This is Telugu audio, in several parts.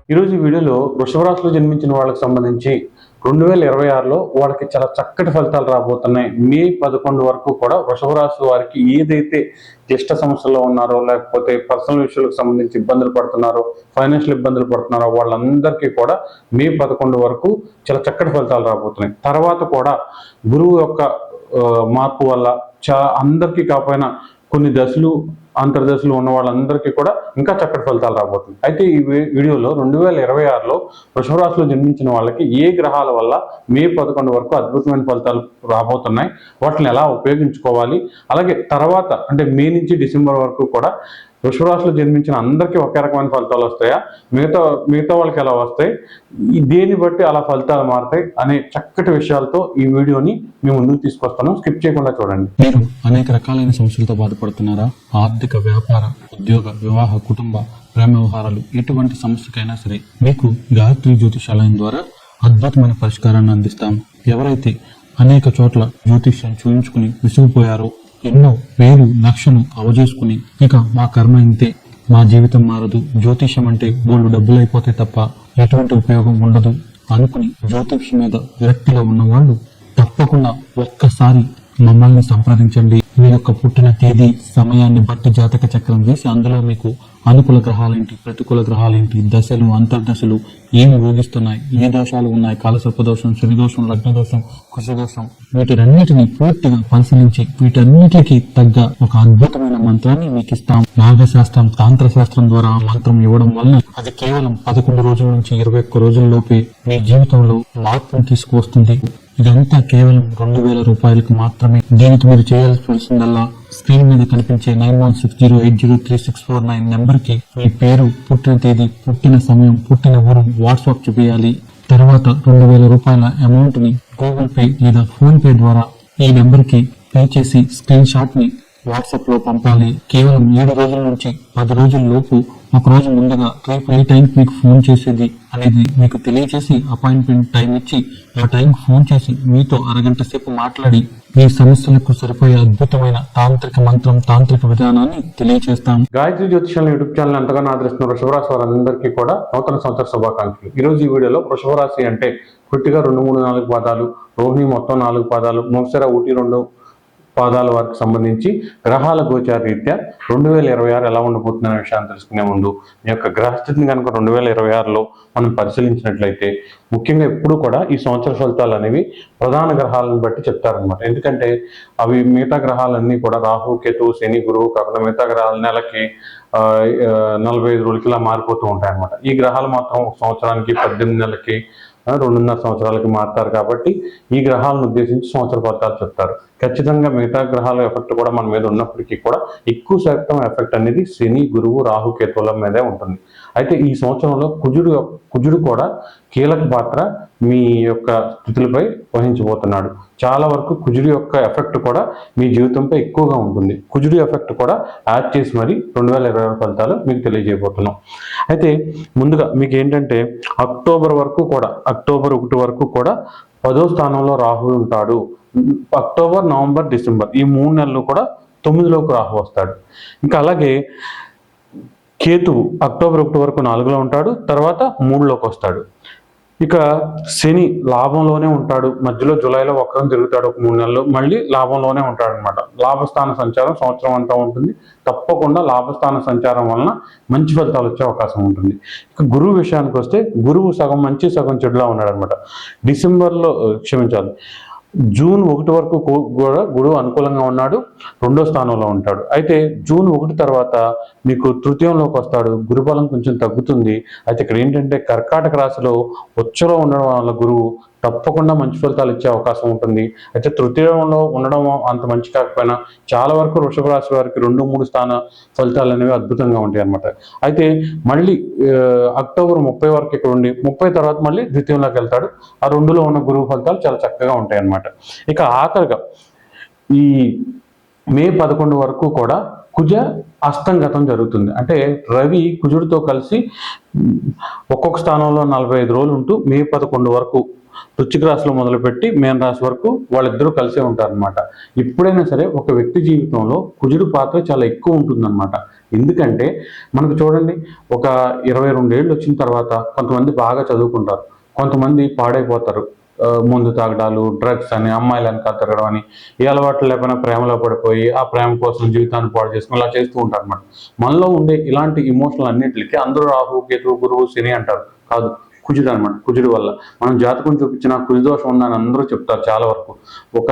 ఈరోజు ఈ వీడియోలో వృషభ రాశిలో జన్మించిన వాళ్ళకి సంబంధించి 2026లో వాళ్ళకి చాలా చక్కటి ఫలితాలు రాబోతున్నాయి. మే 11 వరకు కూడా వృషభ రాశి వారికి ఏదైతే క్లిష్ట సమస్యల్లో ఉన్నారో, లేకపోతే పర్సనల్ విషయాలకు సంబంధించి ఇబ్బందులు పడుతున్నారో, ఫైనాన్షియల్ ఇబ్బందులు పడుతున్నారో వాళ్ళందరికీ కూడా మే 11 వరకు చాలా చక్కటి ఫలితాలు రాబోతున్నాయి. తర్వాత కూడా గురువు యొక్క మార్పు వల్ల అందరికీ కాకపోయినా కొన్ని దశలు అంతర్దశలు ఉన్న వాళ్ళందరికీ కూడా ఇంకా చక్కటి ఫలితాలు రాబోతుంది. అయితే ఈ వీడియోలో 2026లో వృషభ రాశిలో జన్మించిన వాళ్ళకి ఏ గ్రహాల వల్ల మే 11 వరకు అద్భుతమైన ఫలితాలు రాబోతున్నాయి, వాటిని ఎలా ఉపయోగించుకోవాలి, అలాగే తర్వాత అంటే మే నుంచి డిసెంబర్ వరకు కూడా వృషభ రాశిలో జన్మించిన అందరికీ ఒకే రకమైన ఫలితాలు వస్తాయా, మిగతా వాళ్ళకి ఎలా వస్తాయి, దేన్ని బట్టి అలా ఫలితాలు మారుతాయి అనే చక్కటి విషయాలతో ఈ వీడియోని మేము ముందుకు తీసుకొస్తాను. స్కిప్ చేయకుండా చూడండి. మీరు అనేక రకాలైన సమస్యలతో బాధపడుతున్నారా? ఆర్థిక, వ్యాపార, ఉద్యోగ, వివాహ, కుటుంబ, ప్రేమ వ్యవహారాలు ఎటువంటి సమస్యకైనా సరే మీకు గాయత్రి జ్యోతిషాలయం ద్వారా అద్భుతమైన పరిష్కారాన్ని అందిస్తాం. ఎవరైతే అనేక చోట్ల జ్యోతిష్యం చూయించుకుని విసిగిపోయారో, ఎన్నో వేలు లక్షలు అవజేసుకుని ఇక మా కర్మ ఇంతే, మా జీవితం మారదు, జ్యోతిష్యం అంటే బోళ్ళు డబ్బులు అయిపోతే తప్ప ఎటువంటి ఉపయోగం ఉండదు అనుకుని జ్యోతిష్యం మీద విరక్తిలో ఉన్నవాళ్ళు తప్పకుండా ఒక్కసారి మమ్మల్ని సంప్రదించండి. మీ యొక్క పుట్టిన తేదీ సమయాన్ని బట్టి జాతక చక్రం వేసి అందులో మీకు అనుకూల గ్రహాలేంటి, ప్రతికూల గ్రహాలేంటి, దశలు, అంతర్దశలు ఏమి ఊగిస్తున్నాయి, ఏ దోషాలు ఉన్నాయి, కాలసర్పదోషం, శనిదోషం, లగ్నదోషం, కుశదోషం, వీటిరన్నిటిని పూర్తిగా పరిశీలించి వీటన్నిటికీ తగ్గ ఒక అద్భుతమైన మంత్రాన్ని మీకు ఇస్తాం. నాగశాస్త్రం, తాంత్రశాస్త్రం ద్వారా మంత్రం ఇవ్వడం వల్ల అది కేవలం 11 రోజుల నుంచి 21 రోజుల్లోపే మీ జీవితంలో మార్పును తీసుకువస్తుంది. ఇదంతా కేవలం 2000 రూపాయలకు మాత్రమే. దీనికి మీరు చేయాల్సిందల్లా స్క్రీన్ మీద కనిపించే 9160803649 నెంబర్ కి మీ పేరు, పుట్టిన తేదీ, పుట్టిన సమయం, పుట్టిన ఊరు వాట్సాప్ చేయాలి. తర్వాత 2000 రూపాయల అమౌంట్ ని గూగుల్ పే లేదా ఫోన్ పే ద్వారా ఈ నెంబర్ కి పే చేసి స్క్రీన్ షాట్ ని వాట్సాప్ లో పంపాలి. కేవలం 7 రోజుల నుంచి 10 రోజుల లోపు ఒక రోజు ముందుగా రేపు ఏ టైంకి మీకు ఫోన్ చేసేది అనేది మీకు తెలియజేసి అపాయింట్మెంట్ టైం ఇచ్చి ఆ టైంకి ఫోన్ చేసి మీతో అరగంట సేపు మాట్లాడి మీ సమస్యలకు సరిపోయే అద్భుతమైన తాంత్రిక మంత్రం, తాంత్రిక విధానాన్ని తెలియజేస్తాం. గాయత్రి జ్యోతిషాల యూట్యూబ్ ఛానల్ ఎంతగానో ఆదరిస్తున్న వృషభ రాశి వారందరికీ కూడా నూతన సంవత్సర శుభాకాంక్షలు. ఈ రోజు ఈ వీడియోలో వృషభ రాశి అంటే పుట్టిగా 2, 3, 4 పాదాలు, రోహిణి మొత్తం 4 పాదాలు, మోక్షర 1, 2 పాదాల వారికి సంబంధించి గ్రహాల గోచార రీత్యా 2026 ఎలా ఉండబోతుందనే విషయాన్ని తెలుసుకునే ముందు మీ యొక్క గ్రహస్థితిని కనుక 2026లో మనం పరిశీలించినట్లయితే ముఖ్యంగా ఎప్పుడు కూడా ఈ సంవత్సర ఫలితాలు అనేవి ప్రధాన గ్రహాలను బట్టి చెప్తారనమాట. ఎందుకంటే అవి మిగతా గ్రహాలన్నీ కూడా రాహు, కేతు, శని, గురువు కాకుండా మిగతా గ్రహాల నెలకి 45 రోజులకి ఇలా మారిపోతూ ఉంటాయి అనమాట. ఈ గ్రహాలు మాత్రం సంవత్సరానికి 18 నెలలకి 2.5 సంవత్సరాలకి మారుతారు. కాబట్టి ఈ గ్రహాలను ఉద్దేశించి సంవత్సర ఫలితాలు చెప్తారు. ఖచ్చితంగా మిగతా గ్రహాల ఎఫెక్ట్ కూడా మన మీద ఉన్నప్పటికీ కూడా ఎక్కువ శాతం ఎఫెక్ట్ అనేది శని, గురువు, రాహు, కేతువుల మీదే ఉంటుంది. అయితే ఈ సంవత్సరంలో కుజుడు కూడా కీలక పాత్ర మీ యొక్క స్థితులపై వహించబోతున్నాడు. చాలా వరకు కుజుడు యొక్క ఎఫెక్ట్ కూడా మీ జీవితంపై ఎక్కువగా ఉంటుంది. కుజుడు ఎఫెక్ట్ కూడా యాడ్ చేసి మరి 2026 ఫలితాలు మీకు తెలియజేయబోతున్నాం. అయితే ముందుగా మీకు ఏంటంటే అక్టోబర్ 1 వరకు కూడా 10వ స్థానంలో రాహు ఉంటాడు. అక్టోబర్, నవంబర్, డిసెంబర్ ఈ 3 నెలలు కూడా 9లోకి రాహు వస్తాడు. ఇంకా అలాగే కేతువు అక్టోబర్ 1 వరకు 4లో ఉంటాడు, తర్వాత 3లోకి వస్తాడు. ఇక శని లాభంలోనే ఉంటాడు, మధ్యలో జూలైలో వక్రం తిరుగుతాడు, ఒక 3 నెలలు మళ్ళీ లాభంలోనే ఉంటాడు అనమాట. లాభస్థాన సంచారం సంవత్సరం అంతా ఉంటుంది. తప్పకుండా లాభస్థాన సంచారం వలన మంచి ఫలితాలు వచ్చే అవకాశం ఉంటుంది. ఇక గురువు విషయానికి వస్తే గురువు సగం మంచి సగం చెడులా ఉన్నాడు అనమాట. జూన్ 1 వరకు కూడా గురువు అనుకూలంగా ఉన్నాడు, 2వ స్థానంలో ఉంటాడు. అయితే జూన్ 1 తర్వాత మీకు తృతీయంలోకి వస్తాడు, గురుబలం కొంచెం తగ్గుతుంది. అయితే ఇక్కడ ఏంటంటే కర్కాటక రాశిలో ఉచ్చలో ఉండడం వల్ల గురువు తప్పకుండా మంచి ఫలితాలు ఇచ్చే అవకాశం ఉంటుంది. అయితే తృతీయంలో ఉండడం అంత మంచి కాకపోయినా చాలా వరకు వృషభ రాశి వారికి 2, 3 స్థాన ఫలితాలు అనేవి అద్భుతంగా ఉంటాయి అన్నమాట. అయితే మళ్ళీ అక్టోబర్ 30 వరకు ఇక్కడ ఉండి 30 తర్వాత మళ్ళీ ద్వితీయంలోకి వెళ్తాడు. ఆ 2లో ఉన్న గురువు ఫలితాలు చాలా చక్కగా ఉంటాయి అన్నమాట. ఇక ఆఖరిగా ఈ మే 11 వరకు కూడా కుజ అస్తంగతం జరుగుతుంది. అంటే రవి కుజుడితో కలిసి ఒక్కొక్క స్థానంలో 45 రోజులు ఉంటూ మే 11 వరకు వృశ్చిక రాశిలో మొదలుపెట్టి మీన రాశి వరకు వాళ్ళిద్దరూ కలిసే ఉంటారనమాట. ఎప్పుడైనా సరే ఒక వ్యక్తి జీవితంలో కుజుడు పాత్ర చాలా ఎక్కువ ఉంటుందన్నమాట. ఎందుకంటే మనకు చూడండి, ఒక 22 ఏళ్ళు వచ్చిన తర్వాత కొంతమంది బాగా చదువుకుంటారు, కొంతమంది పాడైపోతారు. ముందు తాగడాలు, డ్రగ్స్ అని, అమ్మాయిలు వెనకాల తిరగడం అని, ఏ అలవాట్లు లేకపోయినా ప్రేమలో పడిపోయి ఆ ప్రేమ కోసం జీవితాన్ని పాడు చేసుకుని ఇలా చేస్తూ ఉంటారు అనమాట. మనలో ఉండే ఇలాంటి ఇమోషనల్ అన్నింటికి అందరూ రాహు, కేతు, గురువు, శని అంటారు. కాదు, కుజుడు అనమాట. కుజుడు వల్ల మనం జాతకం చూపించిన కుజు దోషం ఉందని అందరూ చెప్తారు. చాలా వరకు ఒక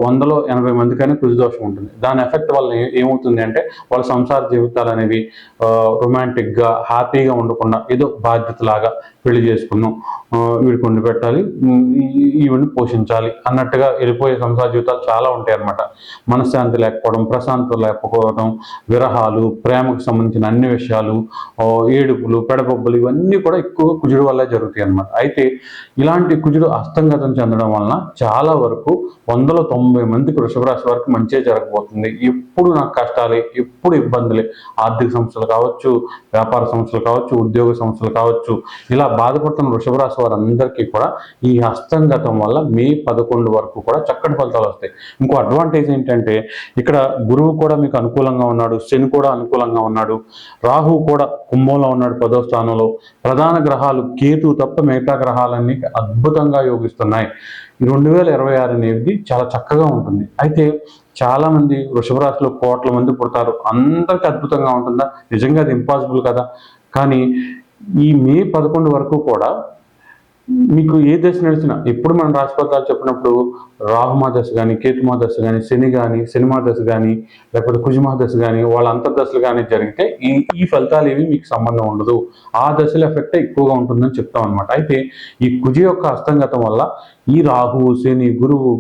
100లో 80 మందికైనా కుజు దోషం ఉంటుంది. దాని ఎఫెక్ట్ వల్ల ఏమవుతుంది అంటే వాళ్ళ సంసార జీవితాలు అనేవి రొమాంటిక్గా, హ్యాపీగా ఉండకుండా ఏదో బాధ్యతలాగా పెళ్లి చేసుకున్నాం, వీడికి వండి పెట్టాలి, ఈవిడిని పోషించాలి అన్నట్టుగా వెళ్ళిపోయే సంసార జీవితాలు చాలా ఉంటాయి అన్నమాట. మనశ్శాంతి లేకపోవడం, ప్రశాంతత లేకపోవడం, విరహాలు, ప్రేమకు సంబంధించిన అన్ని విషయాలు, ఏడుపులు, పెడబొబ్బలు ఇవన్నీ కూడా ఎక్కువ కుజుడు వల్ల జరుగుతాయి అన్నమాట. అయితే ఇలాంటి కుజుడు అస్తంగతం చెందడం వలన చాలా వరకు 100లో 90 మందికి వృషభ రాశి వారికి మంచిగా జరగబోతుంది. ఎప్పుడు నాకు కష్టాలే, ఎప్పుడు ఇబ్బందులే, ఆర్థిక సమస్యలు కావచ్చు, వ్యాపార సమస్యలు కావచ్చు, ఉద్యోగ సమస్యలు కావచ్చు, ఇలా బాధపడుతున్న వృషభ రాశి వారందరికీ కూడా ఈ హస్తంగతం వల్ల మే 11 వరకు కూడా చక్కటి ఫలితాలు వస్తాయి. ఇంకో అడ్వాంటేజ్ ఏంటంటే ఇక్కడ గురువు కూడా మీకు అనుకూలంగా ఉన్నాడు, శని కూడా అనుకూలంగా ఉన్నాడు, రాహు కూడా కుంభంలో ఉన్నాడు 10వ స్థానంలో. ప్రధాన గ్రహాలు కేతు తప్ప మిగతా గ్రహాలన్నీ అద్భుతంగా యోగిస్తున్నాయి. ఈ 2026 అనేది చాలా చక్కగా ఉంటుంది. అయితే చాలా మంది వృషభ రాశిలో కోట్ల మంది పుడతారు, అందరికీ అద్భుతంగా ఉంటుందా? నిజంగా అది ఇంపాసిబుల్ కదా. కానీ ఈ మే 11 వరకు కూడా మీకు ఏ దశ నడిచినా, ఎప్పుడు మనం రాశిఫలాలు చెప్పినప్పుడు రాహుమా దశ కానీ, కేతుమా దశ కానీ, శని కానీ, శనిమా దశ కానీ, లేకపోతే కుజమా దశ కానీ, వాళ్ళ అంతర్దశలు కానీ జరిగితే ఈ ఫలితాలు ఏవి మీకు సంబంధం ఉండదు, ఆ దశల ఎఫెక్ట్ ఎక్కువగా ఉంటుందని చెప్తాం అనమాట. అయితే ఈ కుజు యొక్క హస్తంగతం వల్ల ఈ రాహువు, శని, గురువు,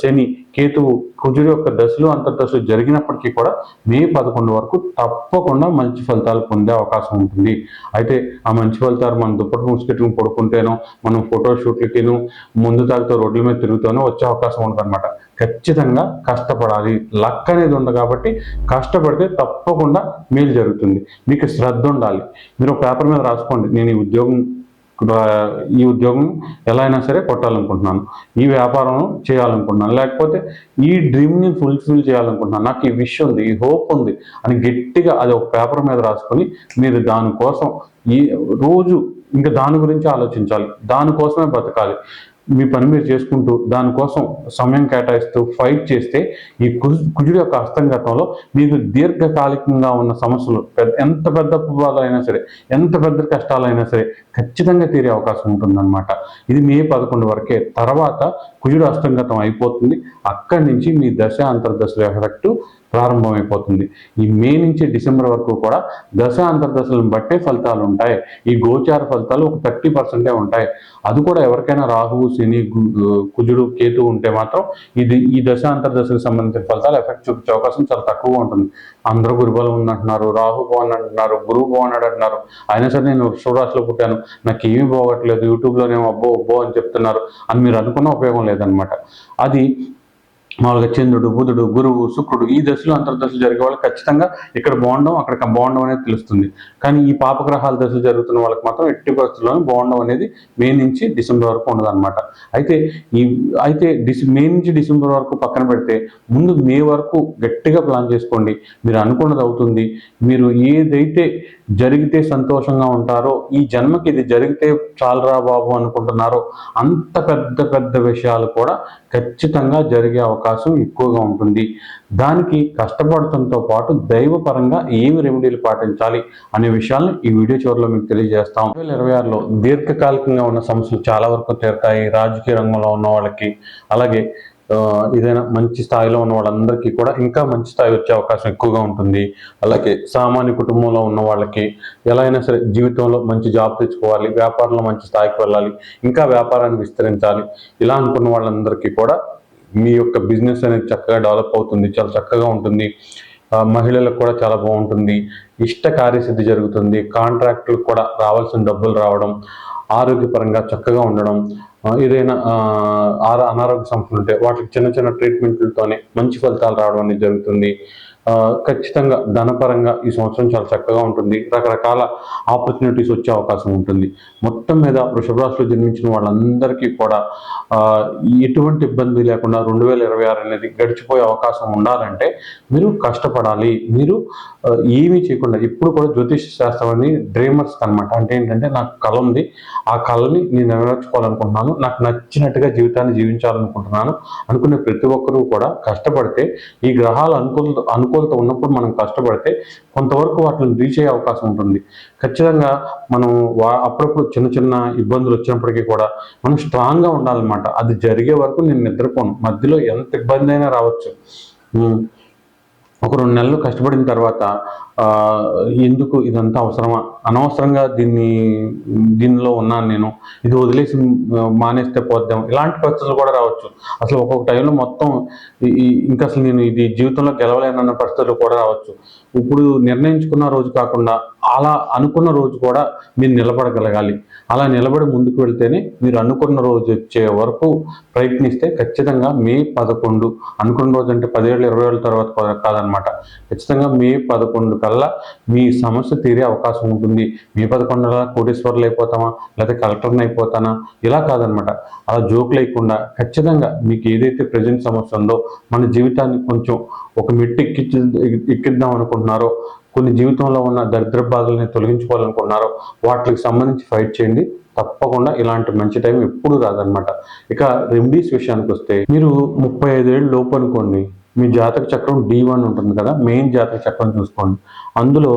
శని, కేతువు, కుజుడు యొక్క దశలు, అంతర్దశలు జరిగినప్పటికీ కూడా మే 11 వరకు తప్పకుండా మంచి ఫలితాలు పొందే అవకాశం ఉంటుంది. అయితే ఆ మంచి ఫలితాలు మనం దుప్పటి మూసుకెట్టుకుని పడుకుంటేనో, మనం ఫోటో షూట్లకిను, ముందు తాగితే రోడ్ల మీద తిరుగుతానో వచ్చే అవకాశం ఉంటుంది అనమాట. ఖచ్చితంగా కష్టపడాలి. లక్ అనేది ఉంది కాబట్టి కష్టపడితే తప్పకుండా మేలు జరుగుతుంది. మీకు శ్రద్ధ ఉండాలి. మీరు పేపర్ మీద రాసుకోండి, నేను ఈ ఉద్యోగం ఎలా అయినా సరే కొట్టాలనుకుంటున్నాను, ఈ వ్యాపారం చేయాలనుకుంటున్నాను, లేకపోతే ఈ డ్రీమ్ని ఫుల్ఫిల్ చేయాలనుకుంటున్నాను, నాకు ఈ విషయం ఉంది, ఈ హోప్ ఉంది అని గట్టిగా అది ఒక పేపర్ మీద రాసుకొని మీరు దానికోసం రోజు ఇంకా దాని గురించి ఆలోచించాలి, దానికోసమే బ్రతకాలి. మీ పని మీరు చేసుకుంటూ దానికోసం సమయం కేటాయిస్తూ ఫైట్ చేస్తే ఈ కుజుడు యొక్క హస్తంగతంలో మీకు దీర్ఘకాలికంగా ఉన్న సమస్యలు, ఎంత పెద్ద బాధలైనా సరే, ఎంత పెద్ద కష్టాలైనా సరే ఖచ్చితంగా తీరే అవకాశం ఉంటుందన్నమాట. ఇది మే 11 వరకే. తర్వాత కుజుడు హస్తంగతం అయిపోతుంది. అక్కడి నుంచి మీ దశ, అంతర్దశల ఎఫెక్ట్ ప్రారంభమైపోతుంది. ఈ మే నుంచి డిసెంబర్ వరకు కూడా దశ, అంతర్దశలను బట్టే ఫలితాలు ఉంటాయి. ఈ గోచార ఫలితాలు ఒక 30% ఉంటాయి. అది కూడా ఎవరికైనా రాహువు, శని, కుజుడు, కేతు ఉంటే మాత్రం ఈ దశ, అంతర్దశలకు సంబంధించిన ఫలితాలు ఎఫెక్ట్ చూపించే అవకాశం చాలా తక్కువగా ఉంటుంది. అందరూ గురుబలం ఉందంటున్నారు, రాహు బాగున్నాడు, గురువు బాగున్నాడు అంటున్నారు, అయినా సరే నేను వృషభరాశిలో పుట్టాను, నాకు ఏమీ బాగోట్లేదు, యూట్యూబ్లోనేమో అబ్బో అని చెప్తున్నారు అని మీరు అనుకున్న ఉపయోగం లేదనమాట. అది మామూలుగా చంద్రుడు, బుధుడు, గురువు, శుక్రుడు ఈ దశలు, అంతర్దశలు జరిగే వాళ్ళకి ఖచ్చితంగా ఇక్కడ బాగుండడం, అక్కడ బాగుండడం అనేది తెలుస్తుంది. కానీ ఈ పాపగ్రహాల దశలు జరుగుతున్న వాళ్ళకి మాత్రం ఎట్టి పరిస్థితుల్లోనూ బాగుండడం అనేది మే నుంచి డిసెంబర్ వరకు ఉండదు అనమాట. అయితే మే నుంచి డిసెంబర్ వరకు పక్కన పెడితే ముందు మే వరకు గట్టిగా ప్లాన్ చేసుకోండి. మీరు అనుకున్నది అవుతుంది. మీరు ఏదైతే జరిగితే సంతోషంగా ఉంటారో, ఈ జన్మకి ఇది జరిగితే చాలరా బాబు అనుకుంటున్నారో అంత పెద్ద విషయాలు కూడా ఖచ్చితంగా జరిగే అవకాశం ఎక్కువగా ఉంటుంది. దానికి కష్టపడటంతో పాటు దైవపరంగా ఏమి రెమెడీలు పాటించాలి అనే విషయాలను ఈ వీడియో చివరిలో మీకు తెలియజేస్తాం. 2026లో దీర్ఘకాలికంగా ఉన్న సమస్యలు చాలా వరకు తీరుతాయి. రాజకీయ రంగంలో ఉన్న వాళ్ళకి, అలాగే ఏదైనా మంచి స్థాయిలో ఉన్న వాళ్ళందరికీ కూడా ఇంకా మంచి స్థాయి వచ్చే అవకాశం ఎక్కువగా ఉంటుంది. అలాగే సామాన్య కుటుంబంలో ఉన్న వాళ్ళకి ఎలా అయినా సరే జీవితంలో మంచి జాబ్ తెచ్చుకోవాలి, వ్యాపారంలో మంచి స్థాయికి వెళ్ళాలి, ఇంకా వ్యాపారాన్ని విస్తరించాలి, ఇలా అనుకున్న వాళ్ళందరికీ కూడా మీ యొక్క బిజినెస్ అనేది చక్కగా డెవలప్ అవుతుంది, చాలా చక్కగా ఉంటుంది. మహిళలకు కూడా చాలా బాగుంటుంది. ఇష్ట కార్యసిద్ధి జరుగుతుంది. కాంట్రాక్టులకు కూడా రావాల్సిన డబ్బులు రావడం, ఆరోగ్యపరంగా చక్కగా ఉండడం, ఏదైనా అనారోగ్య సమస్యలు ఉంటే వాటికి చిన్న ట్రీట్మెంట్లతోనే మంచి ఫలితాలు రావడం అనేది జరుగుతుంది. ఖచ్చితంగా ధనపరంగా ఈ సంవత్సరం చాలా చక్కగా ఉంటుంది. రకరకాల ఆపర్చునిటీస్ వచ్చే అవకాశం ఉంటుంది. మొత్తం మీద వృషభ రాశిలో జన్మించిన వాళ్ళందరికీ కూడా ఎటువంటి ఇబ్బంది లేకుండా 2026 అనేది గడిచిపోయే అవకాశం ఉండాలంటే మీరు కష్టపడాలి. మీరు ఏమీ చేయకుండా ఇప్పుడు కూడా జ్యోతిష్ శాస్త్రం అని డ్రీమర్స్ అనమాట. అంటే ఏంటంటే నాకు కళ ఉంది, ఆ కళని నేను నెరవేర్చుకోవాలనుకుంటున్నాను, నాకు నచ్చినట్టుగా జీవితాన్ని జీవించాలనుకుంటున్నాను అనుకునే ప్రతి ఒక్కరూ కూడా కష్టపడితే, ఈ గ్రహాల అనుకూలత ఉన్నప్పుడు మనం కష్టపడితే కొంతవరకు వాటిని రీచ్ అయ్యే అవకాశం ఉంటుంది. ఖచ్చితంగా మనం అప్పుడప్పుడు చిన్న చిన్న ఇబ్బందులు వచ్చినప్పటికీ కూడా మనం స్ట్రాంగ్గా ఉండాలన్నమాట. అది జరిగే వరకు నేను నిద్రపోను. మధ్యలో ఎంత ఇబ్బంది అయినా రావచ్చు. ఒక 2 నెలలు కష్టపడిన తర్వాత ఎందుకు ఇదంతా అవసరమా, అనవసరంగా దీనిలో ఉన్నాను నేను, ఇది వదిలేసి మానేస్తే పోద్దాం, ఇలాంటి పరిస్థితులు కూడా రావచ్చు. అసలు ఒక్కొక్క టైంలో మొత్తం ఇంకా అసలు నేను ఇది జీవితంలో గెలవలేనన్న పరిస్థితులు కూడా రావచ్చు. ఇప్పుడు నిర్ణయించుకున్న రోజు కాకుండా అలా అనుకున్న రోజు కూడా మీరు నిలబడగలగాలి. అలా నిలబడి ముందుకు వెళ్తేనే మీరు అనుకున్న రోజు వచ్చే వరకు ప్రయత్నిస్తే ఖచ్చితంగా మే 11 అనుకున్న రోజు అంటే 10 ఏళ్ళు 20 ఏళ్ళ తర్వాత కాదనమాట. ఖచ్చితంగా మే 11 కల్లా మీ సమస్య తీరే అవకాశం ఉంటుంది. మే 11 కోటీశ్వర్లు అయిపోతామా, లేకపోతే కలెక్టర్ని అయిపోతానా, ఇలా కాదనమాట. అలా జోక్ లేకుండా ఖచ్చితంగా మీకు ఏదైతే ప్రజెంట్ సమస్య ఉందో, మన జీవితాన్ని కొంచెం ఒక మెట్టు ఎక్కిద్దాం అనుకుంటున్నారో, కొన్ని జీవితంలో ఉన్న దరిద్ర బాధల్ని తొలగించుకోవాలనుకుంటున్నారో వాటికి సంబంధించి ఫైట్ చేయండి. తప్పకుండా ఇలాంటి మంచి టైం ఎప్పుడు రాదనమాట. ఇక రెమెడీస్ విషయానికి వస్తే, మీరు 35 ఏళ్ళు లోపు అనుకోండి, మీ జాతక చక్రం D1 ఉంటుంది కదా, మెయిన్ జాతక చక్రం చూసుకోండి. అందులో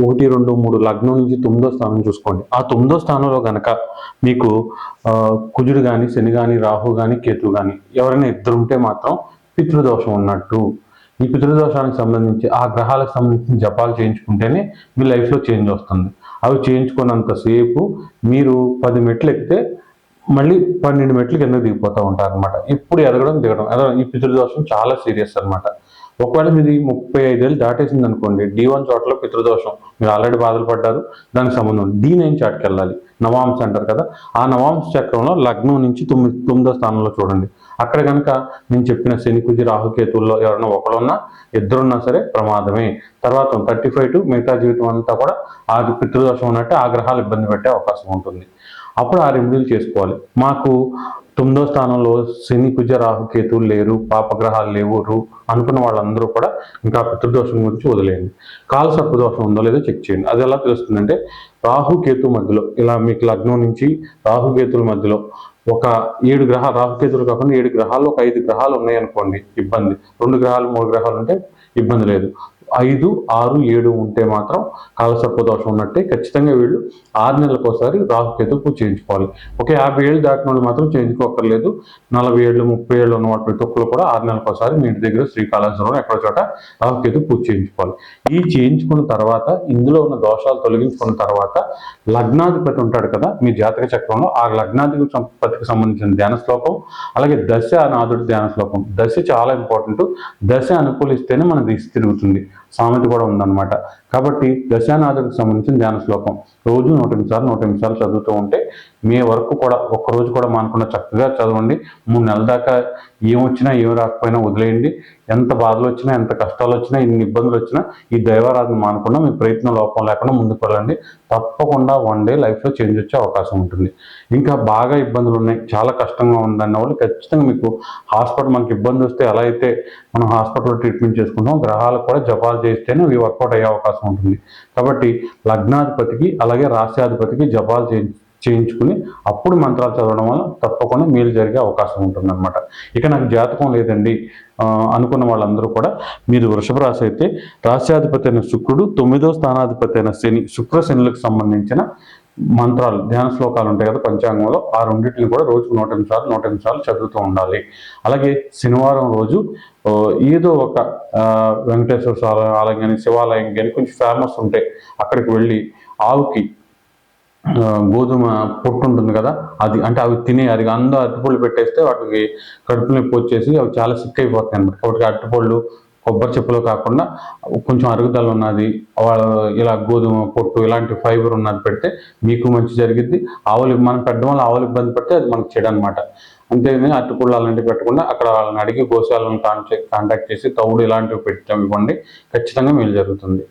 1, 2, 3 లగ్నం నుంచి 9వ స్థానం చూసుకోండి. ఆ 9వ స్థానంలో కనుక మీకు కుజుడు కానీ, శని కానీ, రాహు కానీ, కేతు కానీ ఎవరైనా ఇద్దరు ఉంటే మాత్రం పితృదోషం ఉన్నట్టు. ఈ పితృదోషానికి సంబంధించి ఆ గ్రహాలకు సంబంధించిన జపాలు చేయించుకుంటేనే మీ లైఫ్లో చేంజ్ వస్తుంది. అవి చేయించుకున్నంతసేపు మీరు 10 మెట్లు ఎక్కితే మళ్ళీ 12 మెట్లు కిందకు దిగిపోతూ ఉంటారు అనమాట. ఇప్పుడు ఎదగడం దిగడం ఈ పితృదోషం చాలా సీరియస్ అనమాట. ఒకవేళ మీది 35 ఏళ్ళు దాటేసింది అనుకోండి, D1 చోట్ల పితృదోషం, మీరు ఆల్రెడీ బాధలు పడ్డారు, దానికి సంబంధం D9 చాటుకి వెళ్ళాలి. నవాంశ అంటారు కదా, ఆ నవాంశ చక్రంలో లగ్నం నుంచి 9వ స్థానంలో చూడండి. అక్కడ కనుక నేను చెప్పిన శని, కుజి, రాహుకేతువుల్లో ఎవరైనా ఒకడున్నా ఇద్దరున్నా సరే ప్రమాదమే. తర్వాత 35 మిగతా జీవితం అంతా కూడా ఆ పితృదోషం ఉన్నట్టు ఆ గ్రహాలు ఇబ్బంది పెట్టే అవకాశం ఉంటుంది. అప్పుడు ఆ రెమెడీలు చేసుకోవాలి. మాకు 9వ స్థానంలో శని, కుజ, రాహు, కేతువులు లేరు, పాపగ్రహాలు లేవు అనుకున్న వాళ్ళందరూ కూడా ఇంకా పితృదోషం గురించి వదిలేయండి. కాలసర్పదోషం ఉందో లేదో చెక్ చేయండి. అది ఎలా తెలుస్తుందంటే, రాహు కేతు మధ్యలో ఇలా మీకు లగ్నం నుంచి రాహుకేతుల మధ్యలో ఒక 7 గ్రహాలు, రాహుకేతులు కాకుండా 7 గ్రహాలు, ఒక 5 గ్రహాలు ఉన్నాయనుకోండి ఇబ్బంది. 2 గ్రహాలు 3 గ్రహాలు ఉంటే ఇబ్బంది లేదు. 5, 6, 7 ఉంటే మాత్రం కాలసర్పదోషం ఉన్నట్టే. ఖచ్చితంగా వీళ్ళు 6 నెలలకు ఒకసారి రాహుకేతు పూజ చేయించుకోవాలి. ఓకే, 50 ఏళ్ళు దాటిన వాళ్ళు మాత్రం చేయించుకోక్కర్లేదు. 40 ఏళ్ళు 30 ఏళ్ళు ఉన్న వాళ్ళు ప్రతి ఒక్కరు కూడా 6 నెలలకు ఒకసారి మీ ఇంటి దగ్గర శ్రీకాళహస్తిలో ఎక్కడో చోట రాహుకేతు పూజ చేయించుకోవాలి. ఈ చేయించుకున్న తర్వాత, ఇందులో ఉన్న దోషాలు తొలగించుకున్న తర్వాత, లగ్నాధిపతి ఉంటాడు కదా మీ జాతక చక్రంలో, ఆ లగ్నాధిపతికి సంబంధించిన ధ్యాన శ్లోకం, అలాగే దశ నాథుడి ధ్యాన శ్లోకం. దశ చాలా ఇంపార్టెంట్. దశ అనుకూలిస్తేనే మన దిశ తిరుగుతుంది. సామెత కూడా ఉందన్నమాట. కాబట్టి దశానాథుడికి సంబంధించిన ధ్యాన శ్లోకం రోజు 108 సార్లు చదువుతూ ఉంటే మే వరకు కూడా ఒక్కరోజు కూడా మానకుండా చక్కగా చదవండి. 3 నెలల దాకా ఏమొచ్చినా ఏం రాకపోయినా వదిలేయండి. ఎంత బాధలు వచ్చినా, ఎంత కష్టాలు వచ్చినా, ఎన్ని ఇబ్బందులు వచ్చినా ఈ దైవారాధన మానకుండా మీ ప్రయత్నం లోపం లేకుండా ముందుకు వెళ్ళండి. తప్పకుండా వన్ డే లైఫ్లో చేంజ్ వచ్చే అవకాశం ఉంటుంది. ఇంకా బాగా ఇబ్బందులు ఉన్నాయి, చాలా కష్టంగా ఉందన్న వాళ్ళు ఖచ్చితంగా మీకు మనకి ఇబ్బంది వస్తే ఎలా అయితే మనం హాస్పిటల్లో ట్రీట్మెంట్ చేసుకుంటాం, గ్రహాలకు కూడా జపాలు చేస్తేనే ఇవి వర్కౌట్ అయ్యే అవకాశం ఉంటుంది. కాబట్టి లగ్నాధిపతికి అలాగే రాశ్యాధిపతికి జపాలు చేయించుకుని అప్పుడు మంత్రాలు చదవడం వల్ల తప్పకుండా మేలు జరిగే అవకాశం ఉంటుంది అనమాట. ఇక నాకు జాతకం లేదండి అనుకున్న వాళ్ళందరూ కూడా, మీరు వృషభ రాశి అయితే రాశ్యాధిపతి అయిన శుక్రుడు, 9వ స్థానాధిపతి అయిన శని, శుక్ర శనులకు సంబంధించిన మంత్రాలు, ధ్యాన శ్లోకాలు ఉంటాయి కదా పంచాంగంలో, ఆ రెండింటిని కూడా రోజుకు 108 సార్లు చదువుతూ ఉండాలి. అలాగే శనివారం రోజు ఏదో ఒక వెంకటేశ్వర ఆలయం కానీ, శివాలయం కానీ కొంచెం ఫేమస్ ఉంటాయి, అక్కడికి వెళ్ళి ఆవుకి గోధుమ పొట్టు ఉంటుంది కదా, అది అంటే అవి తినే, అది అందరూ అరటిపళ్ళు పెట్టేస్తే వాటికి కడుపు నొప్పి వచ్చేసి అవి చాలా సిక్ అయిపోతాయి అన్నమాట. కాబట్టి అరటిపళ్ళు, కొబ్బరి చెప్పులు కాకుండా కొంచెం అరుగుదల ఉన్నది, ఇలా గోధుమ పొట్టు ఇలాంటి ఫైబర్ ఉన్నది పెడితే మీకు మంచి జరిగిద్ది. మనం పెట్టడం వల్ల ఆవులు ఇబ్బంది పడితే అది మనకు చెడు అనమాట. అంతేగాని అరటిపళ్ళు అలాంటివి పెట్టకుండా అక్కడ వాళ్ళని అడిగి గోశాలను కాంటాక్ట్ చేసి తౌడు ఇలాంటివి పెట్టడం ఇవ్వండి. ఖచ్చితంగా మేలు జరుగుతుంది.